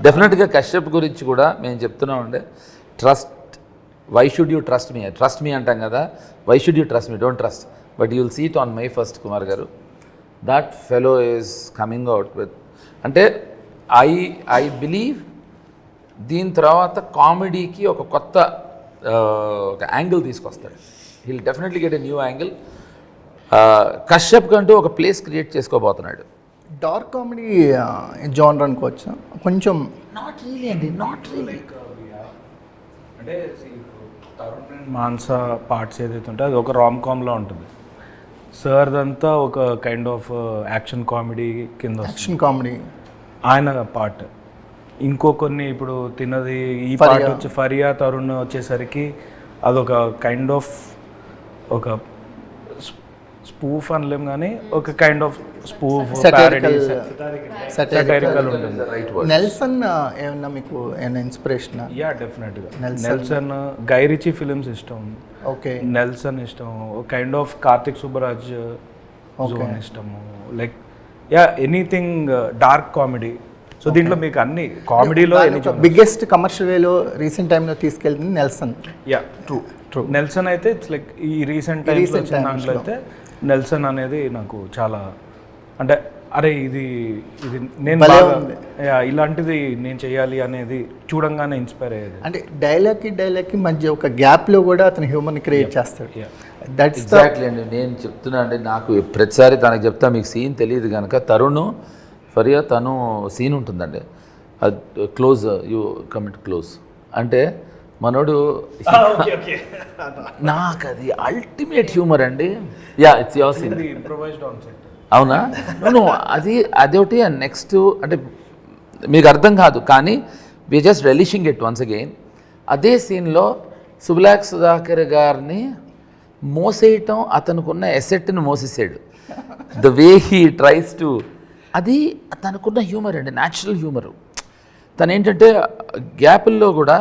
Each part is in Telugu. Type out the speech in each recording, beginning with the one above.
డెఫినెట్గా కశ్యప్ గురించి కూడా మేము చెప్తున్నామండి. Trust, why should you trust me అంటాం కదా, why should you trust me, don't trust, but you will see it on May 1st Kumar గారు. That fellow is coming out with, అంటే ఐ బిలీవ్ దీని తర్వాత కామెడీకి ఒక కొత్త ఒక యాంగిల్ తీసుకొస్తాడు. He'll definitely get a new angle. Kashyap కంటూ ఒక ప్లేస్ క్రియేట్ చేసుకోబోతున్నాడు. డార్క్ కామెడీ జానర్ అనుకోవచ్చు కొంచెం. నాట్ రియలీ అండి, నాట్ రియలీ. అంటే తరుణ్ అండ్ మాన్సా పార్ట్స్ ఏదైతే ఉంటే అది ఒక రామ్ కామ్లా ఉంటుంది. సార్దంతా ఒక కైండ్ ఆఫ్ యాక్షన్ కామెడీ కింద, యాక్షన్ కామెడీ ఆయన పార్ట్. ఇంకో కొన్ని ఇప్పుడు తిన్నది ఈ పార్ట్ వచ్చి ఫరియా తరుణ్ వచ్చేసరికి అదొక కైండ్ ఆఫ్ ఒక స్పూఫ్ అనలేం కానీ ఒక కైండ్ ఆఫ్ స్పూఫ్ సాటిరికల్ ఉంటుంది. నెల్సన్ ఏమన్నా మీకు ఏమైనా ఇన్స్పిరేషన్? యా డెఫినెట్గా నెల్సన్, గై రిచీ ఫిలిమ్స్ ఇష్టం. ఓకే, నెల్సన్ ఇష్టం. Kind of Karthik Subbaraj zone ఇష్టము. Like yeah anything dark comedy. So దీంట్లో మీకు అన్ని కామెడీలో బిగ్గెస్ట్ కమర్షియల్ వేలో రీసెంట్ టైంలో తీసుకెళ్తుంది నెల్సన్. Yeah true. నెల్సన్ అయితే ఇట్స్ లైక్ ఈ రీసెంట్ టైమ్స్లో వచ్చిన దాంట్లో అయితే నెల్సన్ అనేది నాకు చాలా, అంటే అరే ఇది నేను ఇలాంటిది నేను చేయాలి అనేది చూడంగానే ఇన్స్పైర్ అయ్యేది. అంటే డైలాగ్కి మధ్య ఒక గ్యాప్లో కూడా అతను హ్యూమన్ క్రియేట్ చేస్తాడు. దట్స్ ఎగ్జాక్ట్లీ అండి. నేను చెప్తున్నా అంటే నాకు ప్రతిసారి తనకు చెప్తా, మీకు సీన్ తెలియదు కనుక తరుణ్ ఫరియా తను సీన్ ఉంటుందండి, అది క్లోజ్, యూ కమిట్ క్లోజ్ అంటే మనోడు, నాకు అది అల్టిమేట్ హ్యూమర్ అండి. Yeah it's your scene. అవునా? నేను అదొకటి. అండ్ నెక్స్ట్ అంటే మీకు అర్థం కాదు కానీ we just relishing it once again. అదే సీన్లో సుబ్లాక్ సుధాకర్ గారిని మోసేయటం, అతనుకున్న ఎసెట్ని మోసేసాడు. The way he tries to, అది తనకున్న హ్యూమర్ అండి, న్యాచురల్ హ్యూమరు. తను ఏంటంటే గ్యాపుల్లో కూడా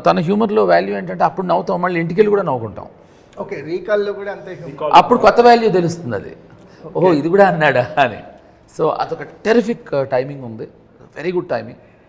తన హ్యూమర్లో వాల్యూ ఏంటంటే అప్పుడు నవ్వుతాం, మళ్ళీ ఇంటికి వెళ్ళి కూడా నవ్వుకుంటాం. ఓకే, రీకాల్లో కూడా అంతే, అప్పుడు కొత్త వాల్యూ తెలుస్తుంది, అది ఓహో ఇది కూడా అన్నాడా అని. సో అదొక టెరిఫిక్ టైమింగ్ ఉంది, వెరీ గుడ్ టైమింగ్.